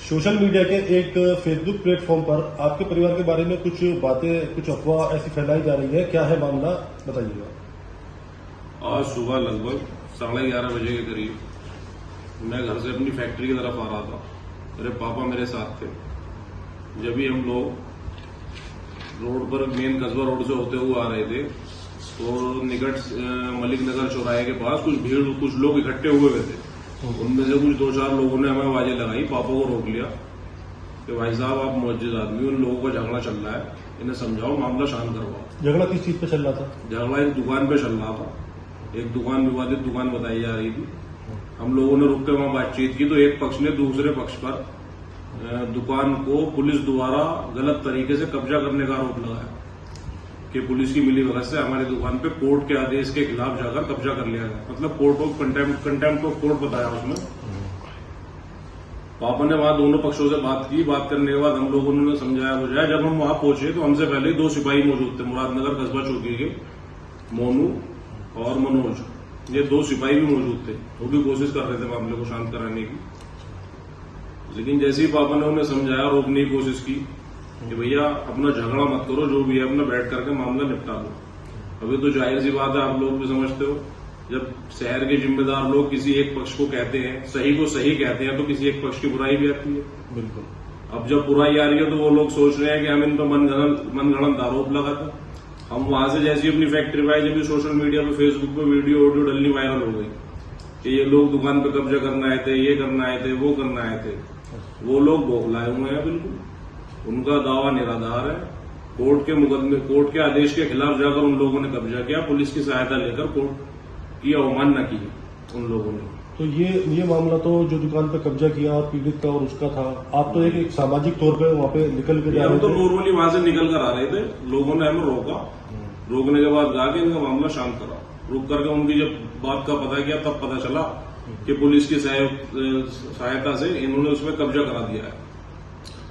Social media के एक Facebook platform पर आपके परिवार के बारे में कुछ बातें, कुछ अफवाह ऐसी फैलाई जा रही है, क्या है मामला, बताइएगा। आज सुबह लगभग 11:30 बजे के करीब मैं घर से अपनी फैक्ट्री की तरफ आ रहा था। मेरे पापा मेरे साथ थे। जब भी हम लोग रोड पर मेन कस्बा रोड से होते हुए आ रहे थे तो निकट मलिक नगर चौराहे के पास कुछ लोग इकट्ठे हुए थे। उनमें से कुछ 2-4 लोगों ने हमें आवाजें लगाई, पापा को रोक लिया कि भाई साहब आप मुअज्जिज आदमी, उन लोगों का झगड़ा चल रहा है, इन्हें समझाओ, मामला शांत करवाओ। झगड़ा किस चीज पे चल रहा था? झगड़ा एक दुकान पे चल रहा था। एक दुकान, विवादित दुकान बताई जा रही थी। हम लोगों ने रुक के वहां बातचीत की तो एक पक्ष ने दूसरे पक्ष पर दुकान को पुलिस द्वारा गलत तरीके से कब्जा करने का आरोप लगाया कि पुलिस की मिलीभगत से हमारी दुकान पे कोर्ट के आदेश के खिलाफ जाकर कब्जा कर लिया गया। मतलब court of contempt of court बताया उसमें। पापा ने वहां दोनों पक्षों से बात की। बात करने के बाद हम लोगों ने समझाया बुझाया। जब हम वहां पहुंचे तो हमसे पहले 2 सिपाही मौजूद थे, मुरादनगर कस्बा चौकी के मोनू और मनोज। ये 2 सिपाही भी मौजूद थे। वो भी कोशिश कर रहे थे मामले को शांत कराने की। लेकिन जैसे ही पापा ने उन्हें समझाया, रोकने की कोशिश की कि भैया अपना झगड़ा मत करो, जो भी है अपना बैठ करके मामला निपटा लो। अभी तो जाहिर सी बात है, आप लोग भी समझते हो, जब शहर के जिम्मेदार लोग किसी एक पक्ष को कहते हैं, सही को सही कहते हैं, तो किसी एक पक्ष की बुराई भी आती है। बिल्कुल। अब जब बुराई आ रही है तो वो लोग सोच रहे हैं कि हम इन पर मनगढ़ंत आरोप लगाते। हम वहां से जैसी अपनी फैक्ट्री में आए, जब सोशल मीडिया पे, फेसबुक पे वीडियो ऑडियो डलनी वायरल हो गई कि ये लोग दुकान पे कब्जा करना आए थे, ये करना आए थे, वो करना आए थे। वो लोग बौखलाए हुए हैं बिल्कुल। उनका दावा निराधार है। कोर्ट के मुकदमे, कोर्ट के आदेश के खिलाफ जाकर उन लोगों ने कब्जा किया। पुलिस की सहायता लेकर कोर्ट की अवमानना की उन लोगों ने। तो ये मामला तो जो दुकान पे कब्जा किया और पीड़ित का और उसका था, आप तो एक सामाजिक तौर पे वहाँ पे निकल के जा रहे थे। हम तो नॉर्मली वहां से निकल कर आ रहे थे। लोगों ने हमें रोका। रोकने के बाद जाके इनका मामला शांत करा। रुक करके उनकी जब बात का पता किया तब पता चला कि पुलिस की सहायता से इन्होंने उसमें कब्जा करा दिया है।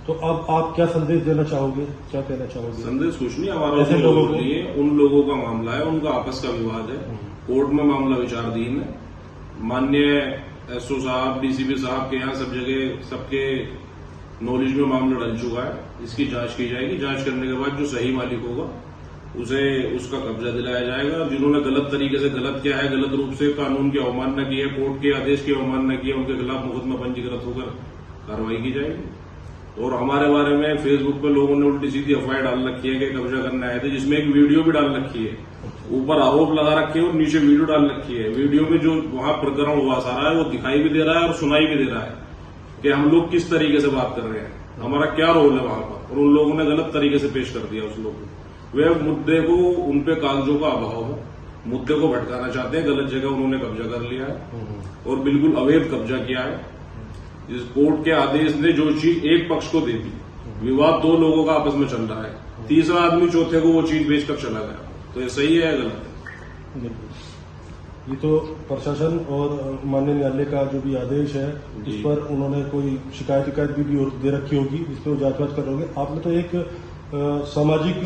तो अब आप क्या संदेश देना चाहोगे, क्या कहना चाहोगे? संदेश कुछ नहीं, हमारा ऐसे लोगों के लिए, उन लोगों का मामला है, उनका आपस का विवाद है। कोर्ट में मामला विचाराधीन है। माननीय एसओ साहब, डीसीपी साहब के यहाँ सब जगह सबके नॉलेज में मामला डल चुका है। इसकी जांच की जाएगी। जांच करने के बाद जो सही मालिक होगा उसे उसका कब्जा दिलाया जाएगा। जिन्होंने गलत तरीके से गलत किया है, गलत रूप से कानून की अवमानना की है, कोर्ट के आदेश की अवमानना की है, उनके खिलाफ मुकदमा पंजीकृत होकर कार्रवाई की जाएगी। और हमारे बारे में फेसबुक पे लोगों ने उल्टी सीधी अफवाह डाल रखी है कि कब्जा करने आए थे, जिसमें एक वीडियो भी डाल रखी है। ऊपर आरोप लगा रखे हैं और नीचे वीडियो डाल रखी है। वीडियो में जो वहां प्रकरण हुआ सारा है वो दिखाई भी दे रहा है और सुनाई भी दे रहा है कि हम लोग किस तरीके से बात कर रहे हैं, हमारा क्या रोल है वहां पर। और उन लोगों ने गलत तरीके से पेश कर दिया उस लोग को। वे मुद्दे को, उनपे कागजों का अभाव है, मुद्दे को भटकाना चाहते हैं। गलत जगह उन्होंने कब्जा कर लिया है और बिल्कुल अवैध कब्जा किया है। इस कोर्ट के आदेश ने जो चीज एक पक्ष को दे दी, विवाद 2 लोगों का आपस में चल रहा है, तीसरा आदमी चौथे को वो चीज बेचकर चला गया। तो ये सही है या गलत है? ये तो प्रशासन और माननीय न्यायालय का जो भी आदेश है, इस पर उन्होंने कोई शिकायत भी दे रखी होगी, इस पर जांच कर रहोगे। आपने तो एक सामाजिक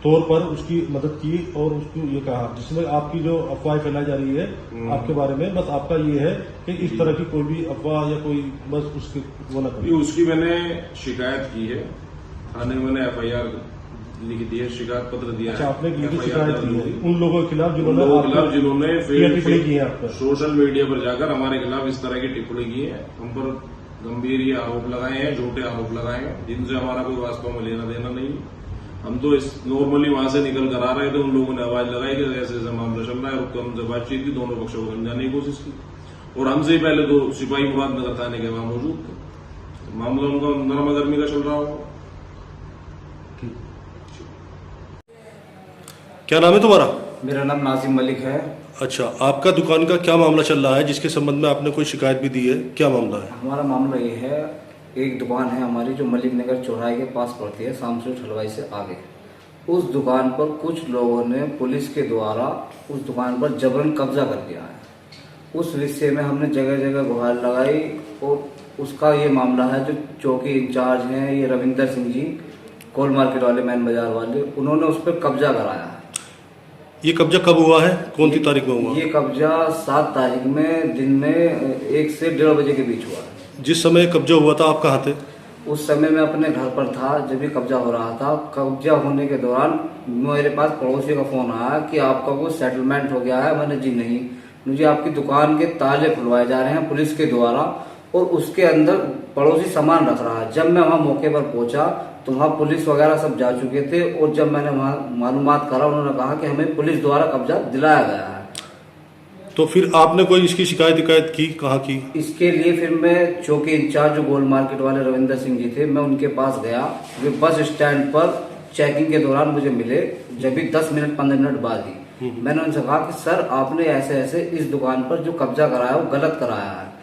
तौर पर उसकी मदद की और उसको ये कहा, जिसमें आपकी जो अफवाह फैलाई जा रही है आपके बारे में, बस आपका ये है कि इस तरह की कोई भी अफवाह या कोई बस उसकी वो न करें। उसकी मैंने शिकायत की है। थाने में मैंने FIR लिख दी है, शिकायत पत्र दिया है। अच्छा, आपने शिकायत की है उन लोगों के खिलाफ जिन्होंने टिप्पणी की है आप पर, सोशल मीडिया पर जाकर हमारे खिलाफ इस तरह की टिप्पणी की है। हम पर गंभीर ये आरोप लगाए हैं, झूठे आरोप लगाए हैं, जिनसे हमारा कोई वास्तव में लेना देना नहीं। हम तो नॉर्मली वहां से निकल कर आ रहे थे। उन लोगों ने आवाज लगाई कि ऐसे ऐसा मामला चल रहा है। रुक हमसे बातचीत की, दोनों पक्षों को समझाने की कोशिश की और हमसे ही पहले 2 सिपाही मुरादनगर थाने के वहां मौजूद थे। मामला उनका नरमा गर्मी का चल रहा होगा। क्या नाम है तुम्हारा? मेरा नाम नाजिम मलिक है। अच्छा, आपका दुकान का क्या मामला चल रहा है, जिसके संबंध में आपने कोई शिकायत भी दी है, क्या मामला है? हमारा मामला ये है, एक दुकान है हमारी जो मलिक नगर चौराहे के पास पड़ती है, शामसूर हलवाई से आगे। उस दुकान पर कुछ लोगों ने पुलिस के द्वारा उस दुकान पर जबरन कब्जा कर लिया है। उस विषय में हमने जगह जगह गुहार लगाई और उसका ये मामला है, जो चौकी इंचार्ज हैं ये रविंदर सिंह जी, कोल मार्केट वाले, मैन बाजार वाले, उन्होंने उस पर कब्जा कराया है। ये कब्जा कब हुआ है, कौन सी तारीख में हुआ? ये कब्जा 7 तारीख में दिन में 1 से 1:30 बजे के बीच हुआ है। जिस समय कब्जा हुआ था आप कहाँ थे? उस समय मैं अपने घर पर था जब ये कब्जा हो रहा था। कब्जा होने के दौरान मेरे पास पड़ोसी का फोन आया कि आपका वो सेटलमेंट हो गया है। मैंने जी नहीं, मुझे आपकी दुकान के ताले खुलवाए जा रहे हैं पुलिस के द्वारा और उसके अंदर पड़ोसी सामान रख रहा है। जब मैं वहाँ मौके पर पहुंचा तो वहाँ पुलिस वगैरह सब जा चुके थे और जब मैंने वहाँ मालूमात करा उन्होंने कहा कि हमें पुलिस द्वारा कब्जा दिलाया गया है। तो फिर आपने कोई इसकी शिकायत की, कहाँ की? इसके लिए फिर मैं चौकी इंचार्ज जो गोल्ड मार्केट वाले रविंदर सिंह जी थे, मैं उनके पास गया। वे बस स्टैंड पर चेकिंग के दौरान मुझे मिले, जब भी 10 मिनट 15 मिनट बाद ही मैंने उनसे कहा कि सर आपने ऐसे ऐसे इस दुकान पर जो कब्जा कराया वो गलत कराया है।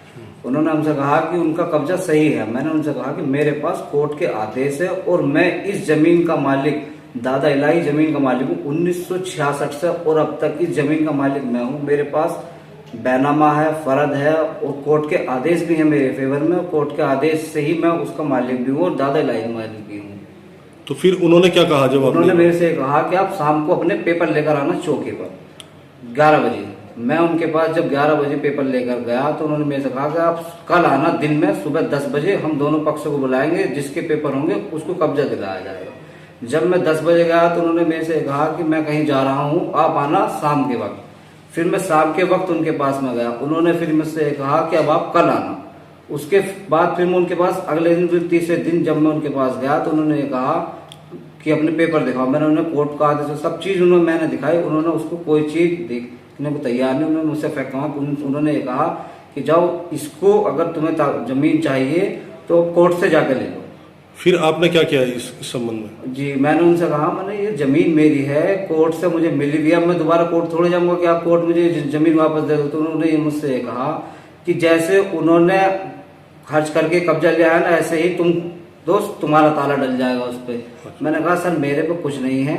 उन्होंने हमसे कहा कि उनका कब्जा सही है। मैंने उनसे कहा कि मेरे पास कोर्ट के आदेश है और मैं इस जमीन का मालिक, दादा इलाही जमीन का मालिक हूँ 1966 से और अब तक इस जमीन का मालिक मैं हूँ। मेरे पास बैनामा है, फर्द है और कोर्ट के आदेश भी है मेरे फेवर में। कोर्ट के आदेश से ही मैं उसका मालिक भी हूँ और दादा इलाही का मालिक भी हूँ। तो फिर उन्होंने क्या कहा जब उन्होंने मेरे से कहा कि आप शाम को अपने पेपर लेकर आना चौकी पर 11 बजे। मैं उनके पास जब 11 बजे पेपर लेकर गया तो उन्होंने मेरे से कहा कि आप कल आना दिन में सुबह 10 बजे, हम दोनों पक्षों को बुलाएंगे, जिसके पेपर होंगे उसको कब्जा दिलाया जाएगा। जब मैं 10 बजे गया तो उन्होंने मेरे से कहा कि मैं कहीं जा रहा हूँ, आप आना शाम के वक्त। फिर मैं शाम के वक्त उनके पास में गया। उन्होंने फिर मुझसे कहा कि अब आप कल आना। उसके बाद फिर मैं उनके पास अगले दिन, फिर तीसरे दिन जब मैं उनके पास गया तो उन्होंने कहा कि अपने पेपर दिखाओ। मैंने उन्हें कोर्ट का आदेश सब चीज मैंने दिखाई। उन्होंने उसको कोई चीज देखने को तैयार नहीं। उन्होंने मुझसे कहा, उन्होंने कहा कि जाओ इसको, अगर तुम्हें जमीन चाहिए तो कोर्ट से जाकर ले लो। फिर आपने क्या किया इस संबंध में? जी मैंने उनसे कहा, मैंने ये जमीन मेरी है, कोर्ट से मुझे मिली भी, अब मैं दोबारा कोर्ट थोड़े जाऊंगा कि आप कोर्ट मुझे जमीन वापस दे दो। तो उन्होंने मुझसे कहा कि जैसे उन्होंने खर्च करके कब्जा लिया है ना, ऐसे ही तुम दोस्त तुम्हारा ताला डल जाएगा उस पर। मैंने कहा सर मेरे पे कुछ नहीं है,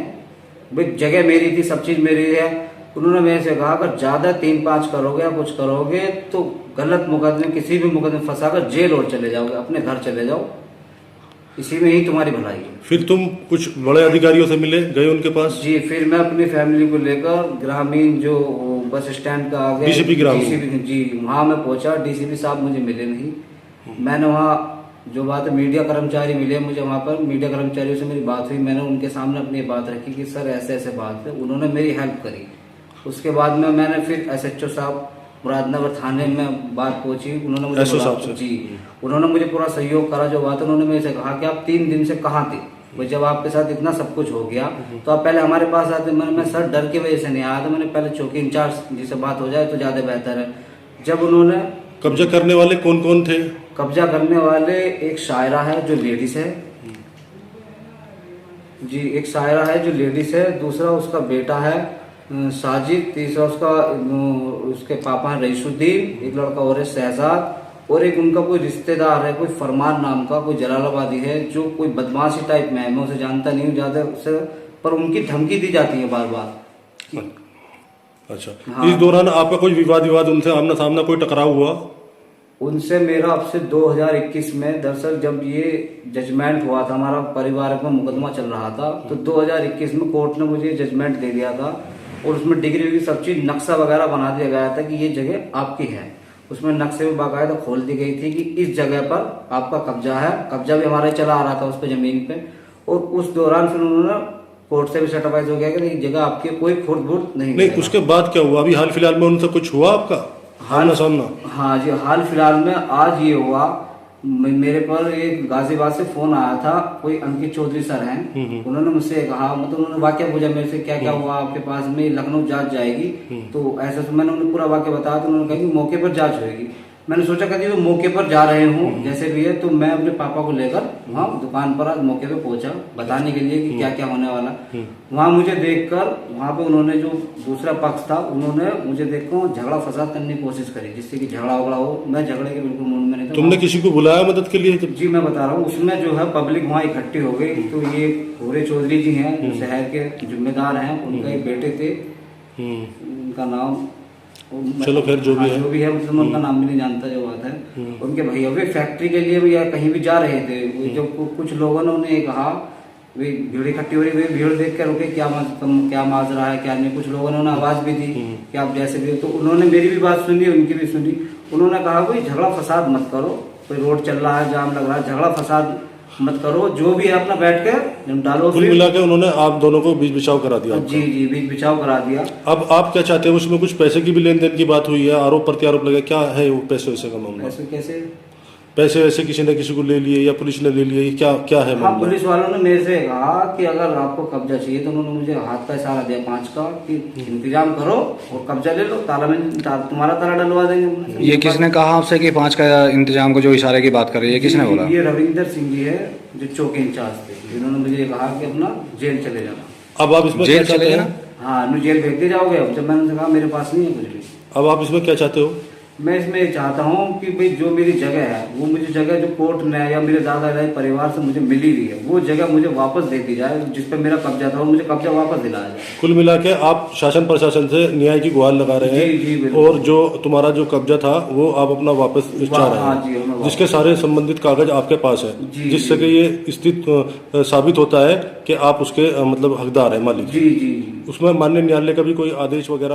भाई जगह मेरी थी, सब चीज मेरी है। उन्होंने मेरे से कहा अगर ज्यादा 3-5 करोगे या कुछ करोगे तो गलत मुकदमे, किसी भी मुकदमे फंसाकर जेल और चले जाओगे, अपने घर चले जाओ, इसी में ही तुम्हारी भलाई है। फिर तुम कुछ बड़े अधिकारियों से मिले, गए उनके पास? जी फिर मैं अपनी फैमिली को लेकर ग्रामीण जो बस स्टैंड का आगे डीसीपी ग्रामीण, जी वहाँ मैं पहुंचा। डीसीपी साहब मुझे मिले नहीं। मैंने वहाँ जो बात है, मीडिया कर्मचारी मिले मुझे वहाँ पर, मीडिया कर्मचारियों से मेरी बात हुई। मैंने उनके सामने अपनी बात रखी कि सर ऐसे ऐसे बात है। उन्होंने मेरी हेल्प करी। उसके बाद में मैंने फिर SHO साहब मुरादनगर थाने में बात पहुंची। उन्होंने मुझे जी उन्होंने मुझे पूरा सहयोग करा। जो बात उन्होंने मेरे से कहा कि आप 3 दिन से कहाँ थे, भाई जब आपके साथ इतना सब कुछ हो गया तो आप पहले हमारे पास आते। मैं सर डर की वजह से नहीं आया था, मैंने पहले चौकी इंचार्ज जी से बात हो जाए तो ज्यादा बेहतर है। जब उन्होंने कब्जा करने वाले कौन कौन थे? कब्जा करने वाले एक शायरा है जो लेडीज है जी, एक शायरा है जो लेडीज है, दूसरा उसका बेटा है साजिद, तीसरा उसके पापा है रईसुद्दीन, एक लड़का और है शहजाद, और एक उनका कोई रिश्तेदार है कोई फरमान नाम का, कोई जलालाबादी है जो कोई बदमाशी टाइप में है। मैं उसे जानता नहीं हूँ ज्यादा उससे, पर उनकी धमकी दी जाती है बार बार। अच्छा हाँ। इस दौरान आपका कोई विवाद उनसे आमना सामना कोई टकराव हुआ? उनसे मेरा अब से 2021 में, दरअसल जब ये जजमेंट हुआ था, हमारा परिवार में मुकदमा चल रहा था, तो 2021 में कोर्ट ने मुझे जजमेंट दे दिया था और उसमें डिग्री विग्री सब चीज नक्शा वगैरह बना दिया गया था कि ये जगह आपकी है। उसमें नक्शे में बाकायदा खोल दी गई थी कि इस जगह पर आपका कब्जा है। कब्जा भी हमारा चला आ रहा था उस पर जमीन पे। और उस दौरान फिर उन्होंने कोर्ट से भी सर्टिफाइड हो गया कि ये जगह आपकी, कोई खुर्द-बुर्द नहीं। उसके बाद क्या हुआ? अभी हाल फिलहाल में उनसे कुछ हुआ आपका आमना सामना? हाँ जी, हाल फिलहाल में आज ये हुआ। मेरे पर एक गाजियाबाद से फोन आया था, कोई अंकित चौधरी सर हैं, उन्होंने मुझसे कहा, मतलब उन्होंने वाकया पूछा मेरे से क्या क्या हुआ आपके पास में, लखनऊ जांच जाएगी। तो ऐसा तो मैंने उन्हें पूरा वाकया बताया। तो उन्होंने कहा कि मौके पर जांच होगी। मैंने सोचा कभी तो मौके पर जा रहे हूँ जैसे भी है, तो मैं अपने पापा को लेकर वहाँ दुकान पर आज मौके पे पहुंचा बताने के लिए कि क्या क्या होने वाला। वहाँ मुझे देखकर, वहाँ पे उन्होंने जो दूसरा पक्ष था उन्होंने मुझे देखकर झगड़ा फसाद करने की कोशिश करी, जिससे कि झगड़ा वगड़ा हो। मैं झगड़े के बिल्कुल मूड में नहीं था। तुमने किसी को बुलाया मदद के लिए? जी मैं बता रहा हूँ, उसमें जो है पब्लिक वहाँ इकट्ठी हो गई। तो ये भूरे चौधरी जी हैं जो शहर के जिम्मेदार हैं, उनका एक बेटे थे, उनका नाम, चलो खैर जो भी है मतलब मैं उनका नाम भी नहीं जानता जो बात है। उनके भैया भी फैक्ट्री के लिए भी या कहीं भी जा रहे थे। जब कुछ लोगों ने उन्हें कहा वही भीड़ इकट्ठी हो रही, वही भीड़ देख कर रुके, क्या माजरा है क्या नहीं। कुछ लोगों ने आवाज भी दी कि आप जैसे भी हो, तो उन्होंने मेरी भी बात सुनी, उनकी भी सुनी। उन्होंने कहा कोई झगड़ा फसाद मत करो, कोई रोड चल रहा है, जाम लग रहा है, झगड़ा फसाद मत करो, जो भी है अपना बैठ के निपटालो। कुल मिला के उन्होंने आप दोनों को बीच बिछाव करा दिया आपका। जी जी, बीच बिछाव करा दिया। अब आप क्या चाहते हैं? उसमें कुछ पैसे की भी लेन देन की बात हुई है, आरोप प्रत्यारोप लगे, क्या है वो पैसे वैसे का मामला? ऐसे कैसे? पैसे वैसे किसी ने किसी को ले लिए या पुलिस ने ले लिए, क्या क्या है हाँ, मामला? पुलिस वालों ने मेरे से कहा कि अगर आपको कब्जा चाहिए, तो उन्होंने मुझे हाथ का इशारा दिया 5 का कि इंतजाम करो और कब्जा ले लो, तुम्हारा ताला डलवा देंगे। ये किसने कहा आपसे कि 5 का इंतजाम को, जो इशारे की बात कर रही है, किसने बोला? ये रविंदर सिंह जी है, जो चौकी इंचार्ज थे, जिन्होंने मुझे ये कहा कि अपना जेल चले जाना। अब आप इसमें क्या जेल चाहते चले हैं? जाना? हाँ, नु जेल भेज दिए जाओगे। अब जब मैंने उनसे कहा मेरे पास नहीं है कुछ भी। अब आप इसमें क्या चाहते हो? मैं इसमें ये चाहता हूँ कि भाई जो मेरी जगह है, वो मुझे जगह जो कोर्ट ने या मेरे दादा दादी परिवार से मुझे मिली हुई है, वो जगह मुझे वापस दे दी जाए, जिस पर मेरा कब्जा था, वो मुझे कब्जा वापस दिलाया जाए। कुल मिला के आप शासन प्रशासन से न्याय की गुहार लगा रहे जी, जी, हैं, बिल्कुल। और जो तुम्हारा जो कब्जा था वो आप अपना वापस चाह रहे हाँ जी, हैं, हमें जिसके सारे संबंधित कागज आपके पास है, जी, जिससे कि ये स्थिति साबित होता है कि आप उसके मतलब हकदार हैं, मालिक। जी जी जी। उसमें माननीय न्यायालय का भी कोई आदेश वगैरह